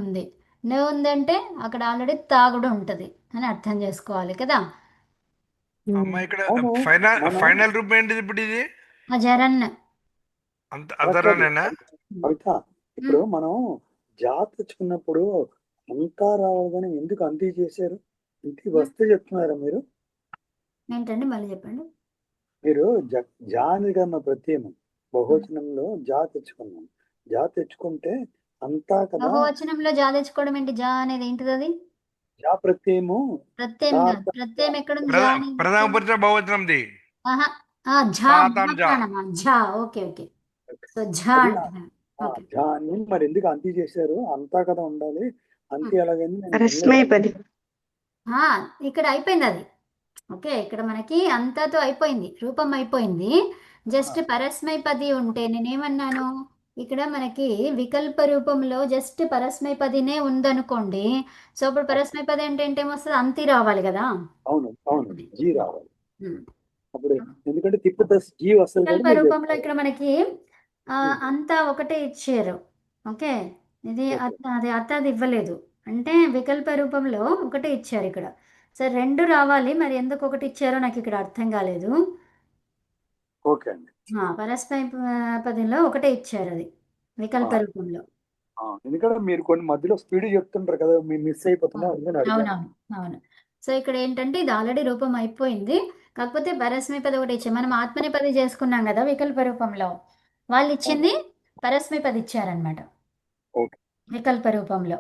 ఉంది. న ఉందంటే అక్కడ ఆల్రెడీ తాగుడు ఉంటుంది అని అర్థం చేసుకోవాలి కదా. అమ్మ ఇక్కడ అవును. ఫైనల్ రూపం ఏంటిది ఇప్పుడు ఇది? అజరన్. అదరానేనా? కవిత, ఇప్పుడు మనం జాత్ తెచ్చుకున్నప్పుడు అంతా రావాలని ఎందుకు అంతి చేశారు? ఇంటి వస్తే చెప్తున్నారా మీరు? ఏంటండి మళ్ళీ చెప్పండి. మీరు జాని కన్నా ప్రత్యయం బహువచనంలో జా తెచ్చుకున్నాం. జా తెచ్చుకుంటే అంతా కదా. బహువచనంలో జా తెచ్చుకోవడం ఏంటి? జా అనేది ఏంటిది? అది జా ప్రత్యయము. ప్రత్యయం కాదు. ప్రత్యయం ఎక్కడుంది? జా అనేది ప్రథమ పురుష బహువచనంది. ఆహా. ఝా పాతం ఝా. ప్రాణమా? ఝా. Okay okay. సో ఝా అది అంటున్నాను. ఓకే. జా అని మరి ఎందుకు అంతి చేశారు? అంతా కదా ఉండాలి. అంతి ఎలాగైంది నేను రస్మైపది ఇక్కడ అయిపోయింది అది. ఓకే, ఇక్కడ మనకి అంతతో అయిపోయింది, రూపం అయిపోయింది. జస్ట్ పరస్మైపది ఉంటే నేనేమన్నాను, ఇక్కడ మనకి వికల్ప రూపంలో జస్ట్ పరస్మైపదినే ఉందనుకోండి. సో అప్పుడు పరస్మైపది అంటే ఏంటేమొస్తుంది, అంతి రావాలి కదా. అవును అవును జీ రావాలి ఉమ్. అప్పుడు, ఎందుకంటే తిప్పితే జీ వస్తుంది వికల్ప కాబట్టి మీరు రూపంలో చెప్తారు. ఇక్కడ మనకి అంతా ఒకటే ఇచ్చారు. ఓకే, ఇది అది అది ఇవ్వలేదు. అంటే వికల్ప రూపంలో ఒకటే ఇచ్చారు ఇక్కడ. సరే, రెండు రావాలి, మరి ఎందుకు ఒకటి ఇచ్చారో నాకు ఇక్కడ అర్థం కాలేదు. ఓకే అండి. పరస్మైపదిలో ఒకటే ఇచ్చారు అది వికల్ప ఆ. రూపంలో. ఎందుకంటే మీరు కొన్ని మధ్యలో స్పీడ్ చెప్తుంటారు కదా, మీరు మిస్ అయిపోతున్నారు అందుకని అడిగాను. అవునవును అవును. సో ఇక్కడ ఏంటంటే ఇది ఆల్రెడీ రూపం అయిపోయింది, కాకపోతే పరస్మైపది ఒకటి ఇచ్చారు. మనం ఆత్మనేపది చేసుకున్నాం కదా వికల్ప రూపంలో, వాళ్ళు ఇచ్చింది పరస్మైపది ఇచ్చారనమాట ఓకే. వికల్ప రూపంలో.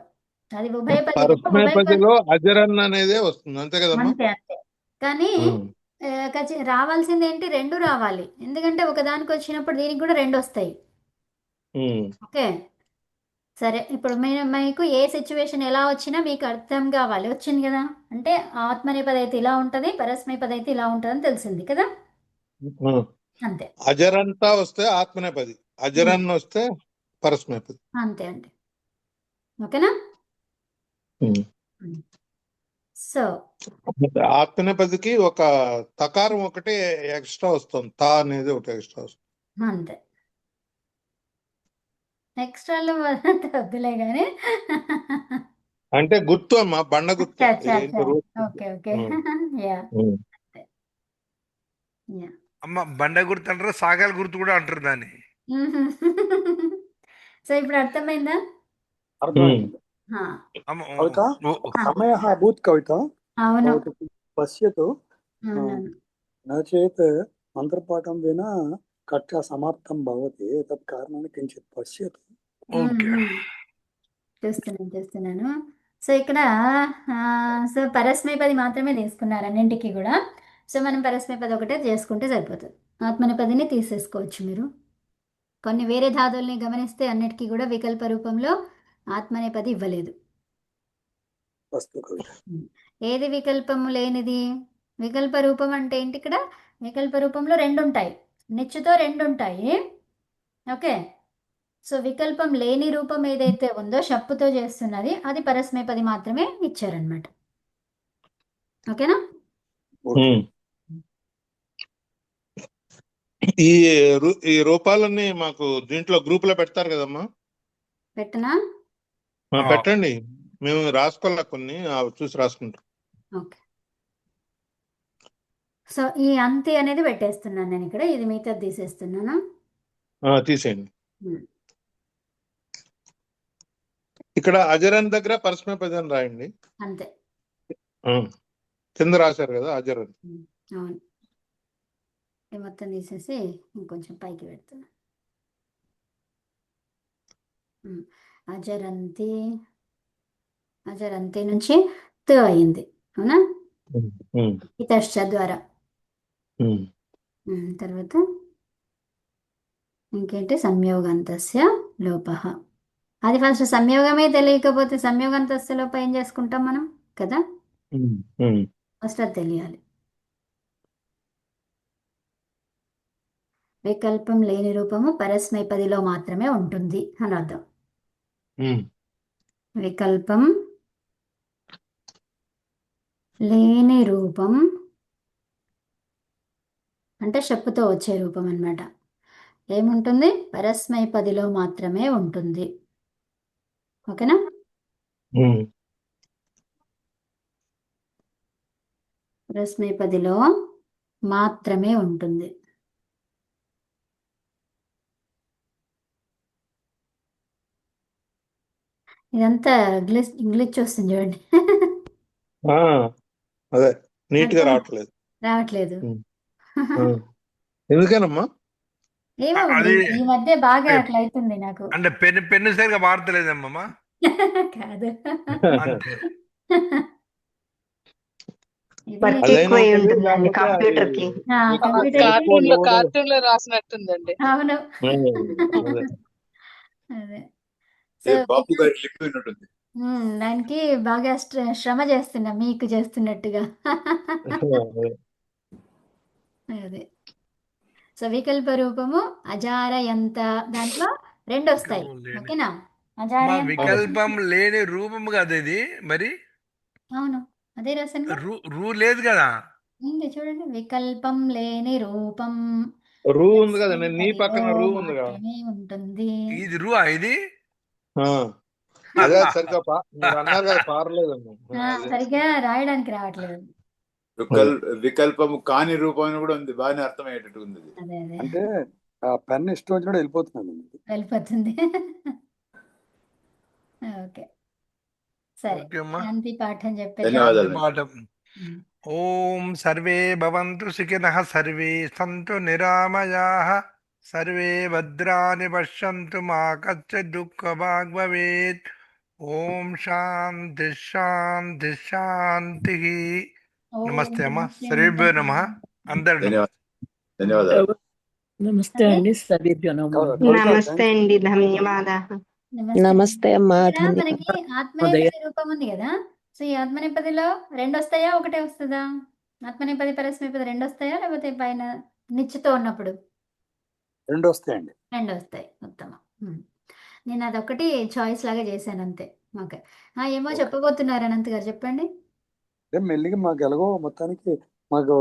అది ఉభయపది పరస్మైపదిలో అజరన్ అనేదే వస్తుంది, అంతే కదమ్మా? అంతే అంతే. కానీ రావాల్సింది ఏంటి, రెండు రావాలి. ఎందుకంటే ఒకదానికి వచ్చినప్పుడు దీనికి కూడా రెండు వస్తాయి. ఓకే, సరే. ఇప్పుడు మీకు ఏ సిచ్యువేషన్ ఎలా వచ్చినా మీకు అర్థం కావాలి, వచ్చింది కదా. అంటే ఆత్మనేపది అయితే ఇలా ఉంటుంది, పరస్మైపది అయితే ఇలా ఉంటుంది అని తెలిసింది కదా. అంతే అజరంతా వస్తే ఆత్మనేపది, అజరన్ వస్తే పరస్మైపది. అంతే అండి. ఓకేనా. సో ఆత్మనేపదికి ఒక తకారం ఒకటి ఎక్స్ట్రా వస్తుంది, తా అనేది ఒకటి ఎక్స్ట్రా వస్తుంది. అంతే, ఎక్స్ట్రాలు వద్దులే కానీ. అంటే గుర్తు అమ్మా, బండ గుర్తు. Okay okay yeah yeah. అమ్మ బండ గుర్తు అంటారు, సాగల గుర్తు కూడా అంటారు దాన్ని. సో ఇప్పుడు అర్థమైందా? అర్థమైంది. అమ్మ, కవిత ఓ- సమయ అభూత్ కవిత అవును భవతి పశ్యతు అవునవును. न चेत् मन्त्रपाठं विना कक्षा समाप्तं भवति तत् कारणानि किञ्चित् पश्यतु. ఓకే. చూస్తున్నాను. సో ఇక్కడ సో పరస్మైపది మాత్రమే తీసుకున్నారు అన్నింటికి కూడా. సో మనం పరస్మైపది ఒకటే చేసుకుంటే సరిపోతుంది, ఆత్మనేపదిని తీసేసుకోవచ్చు మీరు. కొన్ని వేరే ధాతువుల్ని గమనిస్తే అన్నిటికీ కూడా వికల్ప రూపంలో ఆత్మనేపది ఇవ్వలేదు. अस्तु कविత. ఏది వికల్పము లేనిది? వికల్ప రూపం అంటే ఏంటి, ఇక్కడ వికల్ప రూపంలో రెండు ఉంటాయి, నిచ్చుతో రెండు ఉంటాయి. ఓకే, సో వికల్పం లేని రూపం ఏదైతే ఉందో షప్పుతో చేస్తున్నది, అది పరస్మైపది మాత్రమే ఇచ్చారనమాట. ఓకేనా. ఈ రూపాలన్నీ మాకు దీంట్లో గ్రూప్ లో పెడతారు కదమ్మా? పెట్టనా? పెట్టండి, మేము రాసుకోవాలా, కొన్ని చూసి రాసుకుంటాం. ఓకే, సో ఈ అంతి అనేది పెట్టేస్తున్నాను నేను ఇక్కడ, ఇది మిగతా తీసేస్తున్నాను. తీసేయండి. ఇక్కడ అజరన్ దగ్గర పరస్మైపది అని రాయండి. అంతే, కింద రాశారు కదా అజరన్. అవును. ఇది మొత్తం తీసేసి ఇంకొంచెం పైకి పెడుతున్నా. అజరంతి, అజరంతి నుంచి త అయింది, అవునా? ఇతశ్చ ద్వారా. తర్వాత ఇంకేంటి, సంయోగాంతస్య లోపః. అది ఫస్ట్ సంయోగమే తెలియకపోతే సంయోగాంతస్య లోపం ఏం చేసుకుంటాం మనం కదా. ఫస్ట్ అది తెలియాలి. వికల్పం లేని రూపము పరస్మైపదిలో మాత్రమే ఉంటుంది అని అర్థం. వికల్పం లేని రూపం అంటే షప్పుతో వచ్చే రూపం అన్నమాట. ఏముంటుంది, పరస్మైపదిలో మాత్రమే ఉంటుంది. ఓకేనా. పరస్మైపదిలో మాత్రమే ఉంటుంది. ఇదంతా ఇంగ్లీష్ వస్తుంది చూడండి. అదే నీట్ గా రావట్లేదు. రావట్లేదు. ఎందుకనమ్మా? ఏమో అది ఈ మధ్య బాగా అట్లా అవుతుంది నాకు. అంటే పెన్ను సరిగా వాడతలేదమ్మా. కాదు, అంతే. వర్క్ ఎక్కువై ఉంటుందండి కంప్యూటర్ కి. కార్టూన్ లో రాసినట్టుందండి. అవును, అదే. బాపు గారి లిపి ఉన్నట్టుంది. దానికి బాగా శ్రమ చేస్తున్నా, మీకు చేస్తున్నట్టుగా. అదే. సో వికల్ప రూపము అజారయంత, దాంట్లో రెండు వస్తాయి. వికల్పం లేని ఓకేనా? మా అజారయంత వికల్పం లేని రూపము కదా ఇది. మరి అవును, అదే రాశానుగా. రూ లేదు కదా. ఉంది చూడండి, వికల్పం లేని రూపం రూ ఉంది కదా, నీ పదిలో పక్కన రూ ఉంది కదా. మాత్రమే ఉంటుంది. ఇది ఇది ఆ, అదే సరిగ్గా మీరు అన్నారు కదా పారలేదండి. సరిగ్గా రాయడానికి రావట్లేదు. వికల్పము కాని రూపం కూడా ఉంది, బాగానే అర్థమయ్యేటట్టు ఉంది ఇది. అదే అదే అంటే ఆ పెన్ ఇష్టం వచ్చినట్టు వెళ్ళిపోతున్నాను. వెళ్ళిపోతుంది. ఓకే సరే, ఓకే అమ్మా. శాంతి పాఠం చెప్పేసి ధన్యవాదాలు. పాఠం. ఓం సర్వే భవంతు సుఖినః, సర్వే సంతు నిరామయాః, సర్వే భద్రాణి పశ్యంతు, మా కశ్చిద్ దుఃఖభాగ్ భవేత్. ఓం శాంతి శాంతి శాంతి. ఓం నమస్తే అమ్మా. నమస్తే సర్వేభ్యో నమః. అందరు ధన్యవాదాలు. నమస్తే అండి, సర్వేభ్యో నమః. నమస్తే అండి, ధన్యవాదాः. నమస్తే అమ్మా, ఇక్కడ మనకి ఆత్మనేపది రూపం ఉంది కదా. సో ఈ ఆత్మనేపదిలో రెండు వస్తాయా, ఒకటే వస్తుందా? ఆత్మనేపది పరస్మైపది రెండు వస్తాయా, లేకపోతే పైన నిచ్చుతో ఉన్నప్పుడు రెండు వస్తాయండి. రెండు వస్తాయి. ఉత్తమం. నేను అదొకటి చాయిస్ లాగా చేశాను అంతే. ఓకే, ఏమో చెప్పబోతున్నారు అనంత్ గారు, చెప్పండి. మెల్లిగా మాకు ఎలాగో మొత్తానికి మాకు